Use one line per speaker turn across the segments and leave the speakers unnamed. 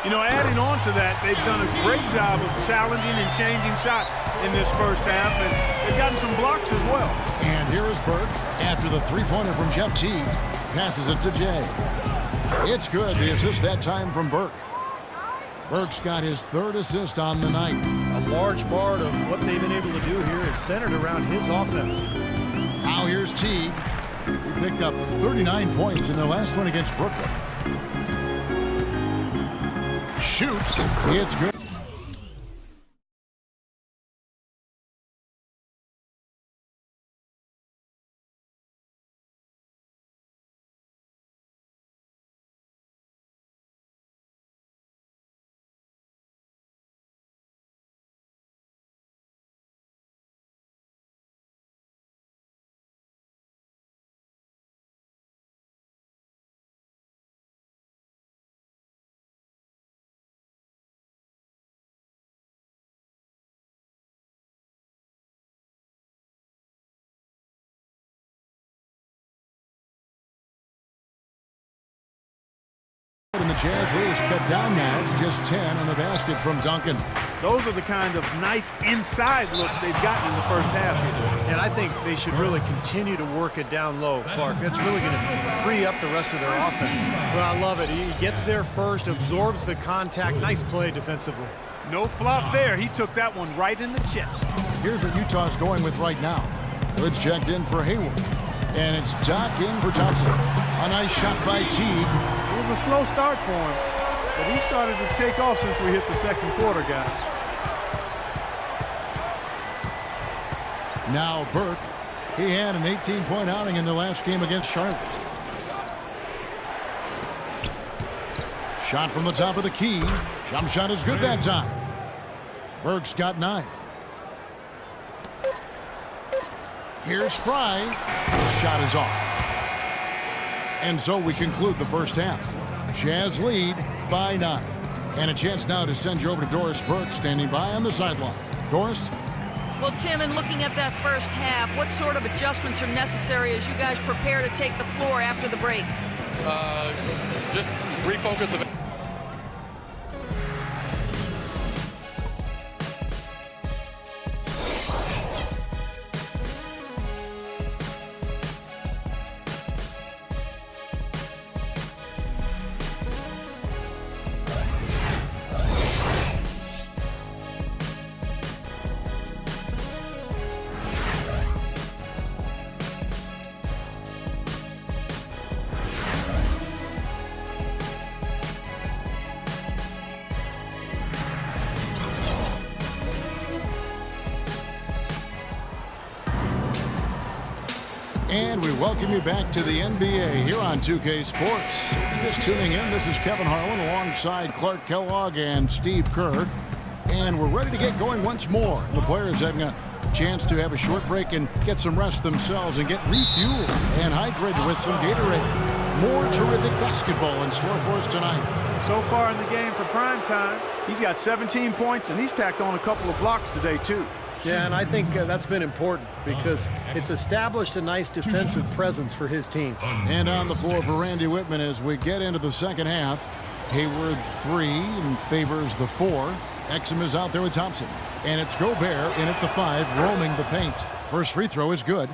You know, adding on to that, they've done a great job of challenging and changing shots in this first half, and they've gotten some blocks as well.
And here is Burke after the three-pointer from Jeff Teague. Passes it to Jay. It's good. The assist that time from Burke. Burke's got his third assist on the night.
A large part of what they've been able to do here is centered around his offense.
Now here's Teague. He picked up 39 points in their last one against Brooklyn. Shoots. It's good. And the Jazz lead is cut down now to just 10 on the basket from Duncan.
Those are the kind of nice inside looks they've gotten in the first half.
And I think they should really continue to work it down low, Clark. That's really going to free up the rest of their offense. But I love it. He gets there first, absorbs the contact. Nice play defensively.
No flop there. He took that one right in the chest.
Here's what Utah's going with right now. It's checked in for Hayward. And it's Doc in for Thompson. A nice shot by Teague.
It was a slow start for him, but he started to take off since we hit the second quarter, guys.
Now Burke. He had an 18-point outing in the last game against Charlotte. Shot from the top of the key. Jump shot is good that time. Burke's got 9. Here's Fry. The shot is off. And so we conclude the first half. Jazz lead by 9. And a chance now to send you over to Doris Burke, standing by on the sideline. Doris?
Well, Tim, in looking at that first half, what sort of adjustments are necessary as you guys prepare to take the floor after the break?
Just refocus of it.
And we welcome you back to the NBA here on 2K Sports. If you're just tuning in, this is Kevin Harlan alongside Clark Kellogg and Steve Kerr. And we're ready to get going once more. The players having a chance to have a short break and get some rest themselves and get refueled and hydrated with some Gatorade. More terrific basketball in store for us tonight.
So far in the game for prime time, he's got 17 points, and he's tacked on a couple of blocks today, too.
Yeah, and I think that's been important because it's established a nice defensive presence for his team.
And on the floor for Randy Whitman as we get into the second half. Hayward 3 and Favors the 4. Exum is out there with Thompson. And it's Gobert in at the 5, roaming the paint. First free throw is good.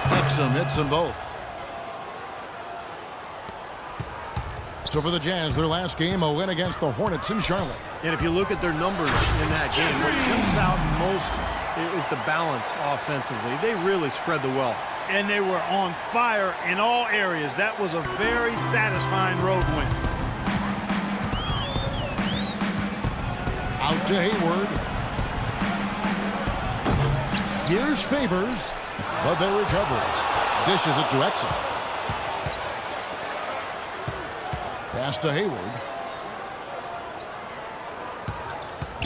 Exum hits them both. So for the Jazz, their last game, a win against the Hornets in Charlotte.
And if you look at their numbers in that game, what jumps out most is the balance offensively. They really spread the wealth.
And they were on fire in all areas. That was a very satisfying road win.
Out to Hayward. Here's Favors, but they recover it. Dishes it to Exum. Pass to Hayward.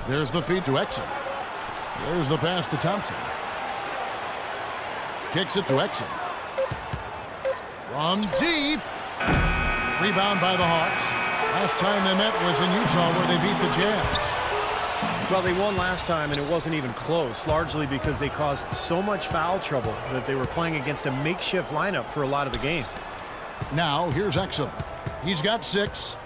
There's the feed to Exum. There's the pass to Thompson. Kicks it to Exum. From deep. Rebound by the Hawks. Last time they met was in Utah where they beat the Jazz.
Well, they won last time, and it wasn't even close, largely because they caused so much foul trouble that they were playing against a makeshift lineup for a lot of the game.
Now, here's Exum. He's got 6.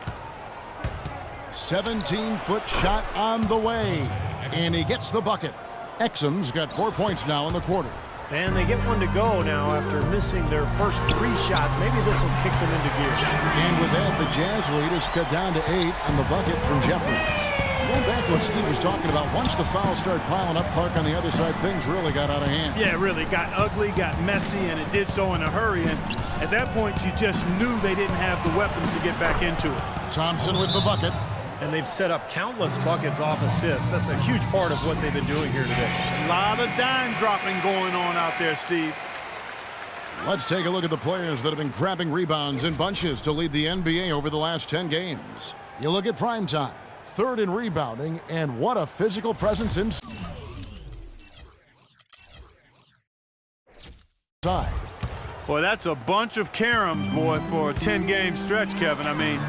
17-foot shot on the way, and he gets the bucket. Exum's got 4 points now in the quarter.
And they get one to go now after missing their first 3 shots. Maybe this will kick them into gear.
And with that, the Jazz lead is cut down to 8 on the bucket from Jeffries. Going back to what Steve was talking about, once the fouls started piling up, Clark, on the other side, things really got out of hand.
Yeah, it really got ugly, got messy, and it did so in a hurry. And at that point, you just knew they didn't have the weapons to get back into it.
Thompson with the bucket.
And they've set up countless buckets off assists. That's a huge part of what they've been doing here today.
A lot of dime dropping going on out there, Steve.
Let's take a look at the players that have been grabbing rebounds in bunches to lead the NBA over the last 10 games. You look at primetime, 3rd in rebounding, and what a physical presence inside.
Boy, that's a bunch of caroms, boy, for a 10-game stretch, Kevin. I mean,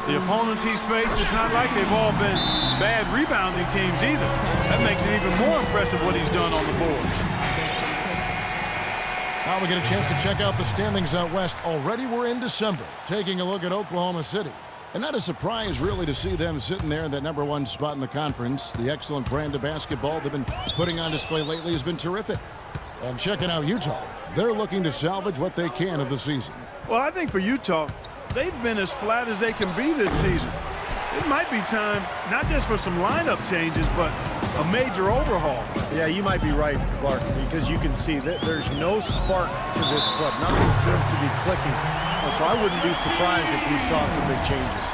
the opponents he's faced, it's not like they've all been bad rebounding teams either. That makes it even more impressive what he's done on the boards.
Now we get a chance to check out the standings out west. Already we're in December, taking a look at Oklahoma City. And not a surprise, really, to see them sitting there in that #1 spot in the conference. The excellent brand of basketball they've been putting on display lately has been terrific. And checking out Utah, they're looking to salvage what they can of the season.
Well, I think for Utah, they've been as flat as they can be this season. It might be time not just for some lineup changes, but a major overhaul.
Yeah, you might be right, Clark, because you can see that there's no spark to this club. Nothing seems to be clicking. So I wouldn't be surprised if we saw some big changes.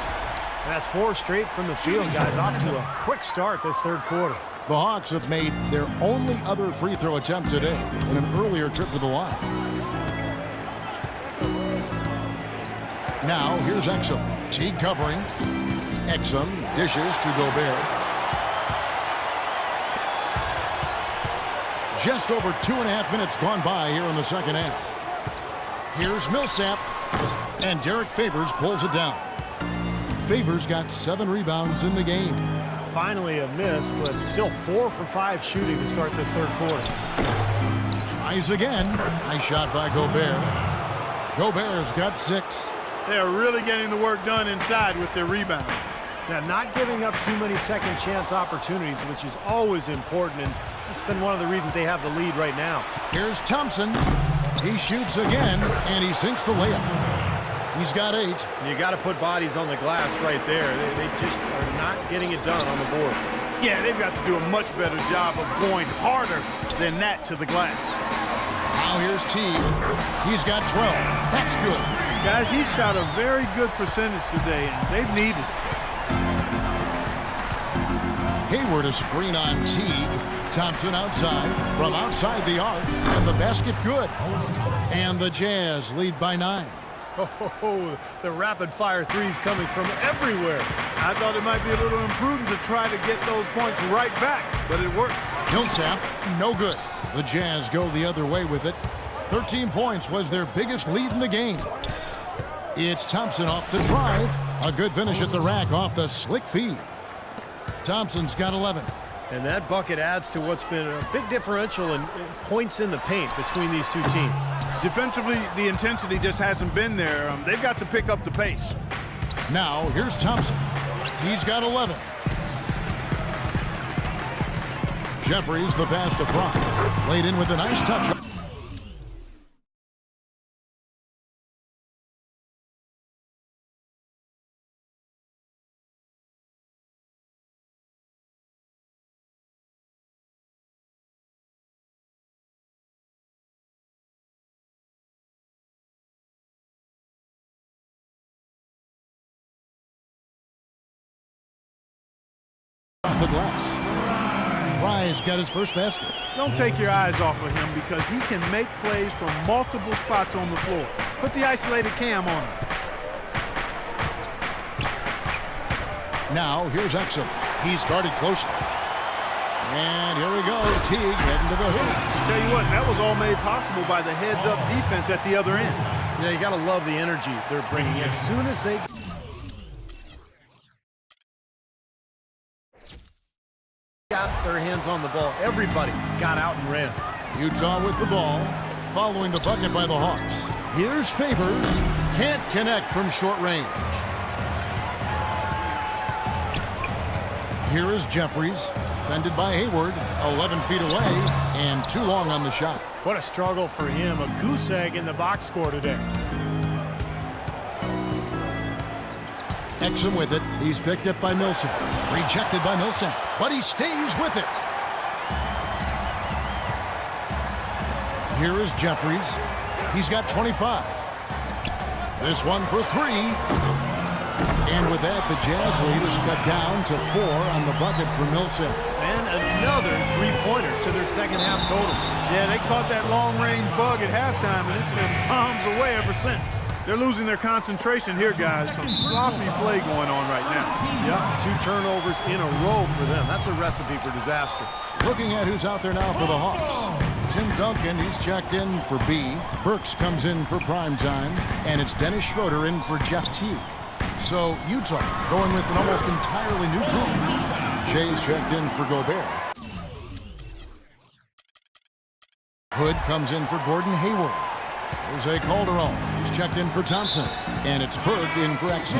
And that's 4 straight from the field, guys. Off to a quick start this 3rd quarter.
The Hawks have made their only other free throw attempt today in an earlier trip to the line. Now, here's Exum. Teague covering. Exum dishes to Gobert. Just over 2.5 minutes gone by here in the second half. Here's Millsap. And Derek Favors pulls it down. Favors got 7 rebounds in the game.
Finally a miss, but still 4 for 5 shooting to start this 3rd quarter.
Tries again. Nice shot by Gobert. Gobert's got 6.
They are really getting the work done inside with their rebound.
Now, not giving up too many second chance opportunities, which is always important, and that's been one of the reasons they have the lead right now.
Here's Thompson. He shoots again, and he sinks the layup. He's got 8.
You got to put bodies on the glass right there. They just are not getting it done on the boards.
Yeah, they've got to do a much better job of going harder than that to the glass.
Now here's Teague. He's got 12. That's good.
Guys, he shot a very good percentage today, and they've needed it.
Hayward a screen on Teague. Thompson outside, from outside the arc, and the basket good. And the Jazz lead by 9.
Oh, the rapid-fire threes coming from everywhere.
I thought it might be a little imprudent to try to get those points right back, but it worked.
Millsap, no good. The Jazz go the other way with it. 13 points was their biggest lead in the game. It's Thompson off the drive. A good finish at the rack off the slick feed. Thompson's got 11.
And that bucket adds to what's been a big differential in points in the paint between these two teams.
Defensively, the intensity just hasn't been there. They've got to pick up the pace.
Now, here's Thompson. He's got 11. Jeffries the pass to Fry. Laid in with a nice touch. Off the glass. Fry's got his first basket.
Don't take your eyes off of him because he can make plays from multiple spots on the floor. Put the isolated cam on him.
Now, here's Exum. He's guarded closely. And here we go. Teague heading to the hoop.
Tell you what, that was all made possible by the heads-up defense at the other end.
Yeah, you got to love the energy they're bringing. As soon as they got their hands on the ball, everybody got out and ran.
Utah with the ball, following the bucket by the Hawks. Here's Favors. Can't connect from short range. Here is Jeffries, defended by Hayward, 11 feet away, and too long on the shot.
What a struggle for him. A goose egg in the box score today.
Exum with it. He's picked up by Millsap. Rejected by Millsap, but he stays with it. Here is Jeffries. He's got 25. This one for three. And with that, the Jazz lead is cut down to 4 on the bucket for Millsap.
And another three-pointer to their second half total.
Yeah, they caught that long-range bug at halftime, and it's been bombs away ever since. They're losing their concentration here, guys. Some sloppy play going on right now.
Yeah, 2 turnovers in a row for them. That's a recipe for disaster.
Looking at who's out there now for the Hawks. Tim Duncan, he's checked in for B. Burks comes in for prime time. And it's Dennis Schroeder in for Jeff Teague. So Utah going with an almost entirely new group. Jay's checked in for Gobert. Hood comes in for Gordon Hayward. Jose Calderon, he's checked in for Thompson. And it's Burke in for Exum.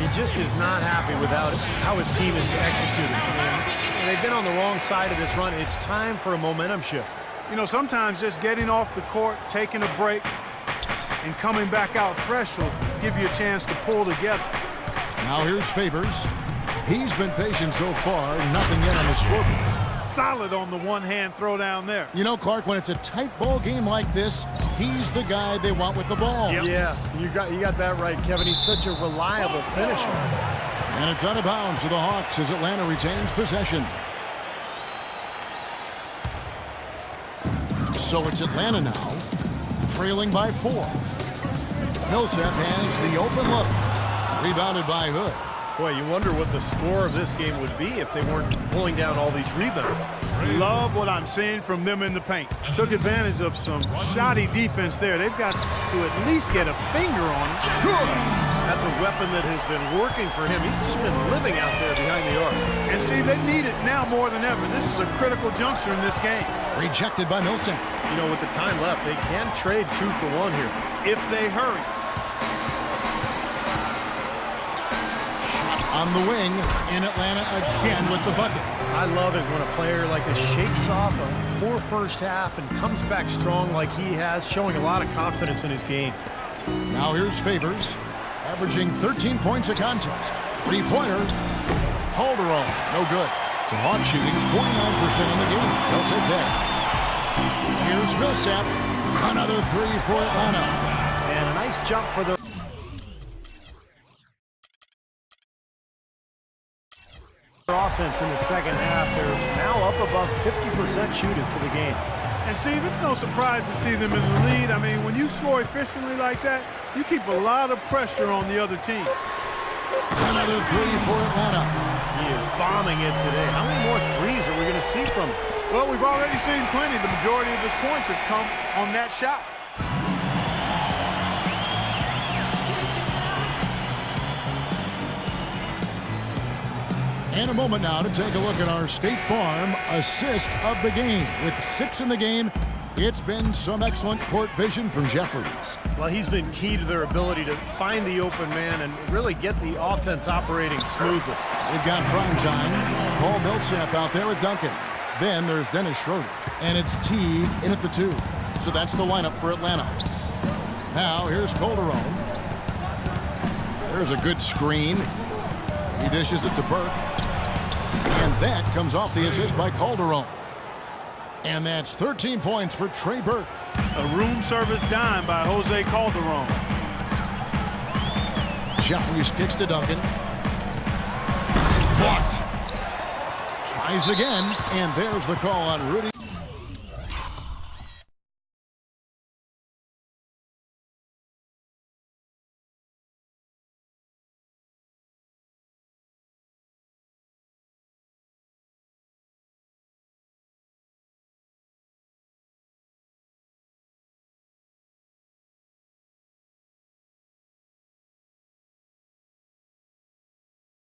He just is not happy without how his team is executed. And they've been on the wrong side of this run. It's time for a momentum shift.
You know, sometimes just getting off the court, taking a break, and coming back out fresh will give you a chance to pull together.
Now here's Favors. He's been patient so far, nothing yet on the scoreboard.
Solid on the one-hand throw down there.
You know, Clark, when it's a tight ball game like this, he's the guy they want with the ball.
Yep.
Yeah, you got that right, Kevin. He's such a reliable finisher.
And it's out of bounds for the Hawks as Atlanta retains possession. So it's Atlanta now, trailing by 4. Millsap has the open look. Rebounded by Hood.
Boy, you wonder what the score of this game would be if they weren't pulling down all these rebounds.
Love what I'm seeing from them in the paint. Took advantage of some shoddy defense there. They've got to at least get a finger on it.
That's a weapon that has been working for him. He's just been living out there behind the arc.
And, Steve, they need it now more than ever. This is a critical juncture in this game.
Rejected by Millsap.
You know, with the time left, they can trade 2 for 1 here.
If they hurry.
On the wing in Atlanta again with the bucket.
I love it when a player like this shakes off a poor first half and comes back strong like he has, showing a lot of confidence in his game.
Now here's Favors, averaging 13 points a contest. 3-pointer. Calderon, no good. The Hawks shooting 49% in the game. They'll take that. Here's Millsap. Another 3 for Atlanta.
And a nice jump for the offense in the second half. They're now up above 50% shooting for the game.
And, Steve, it's no surprise to see them in the lead. I mean, when you score efficiently like that, you keep a lot of pressure on the other team.
Another 3 for Atlanta.
He is bombing it today. How many more threes are we going to see from him?
Well, we've already seen plenty. The majority of his points have come on that shot.
And a moment now to take a look at our State Farm assist of the game. With 6 in the game, it's been some excellent court vision from Jeffries.
Well, he's been key to their ability to find the open man and really get the offense operating smoothly.
We've got prime time. Paul Millsap out there with Duncan. Then there's Dennis Schroeder. And it's Teague in at the 2. So that's the lineup for Atlanta. Now here's Calderon. There's a good screen. He dishes it to Burke. And that comes off the assist by Calderon. And that's 13 points for Trey Burke.
A room service dime by Jose Calderon.
Jeffries kicks to Duncan. Blocked. Tries again, and there's the call on Rudy.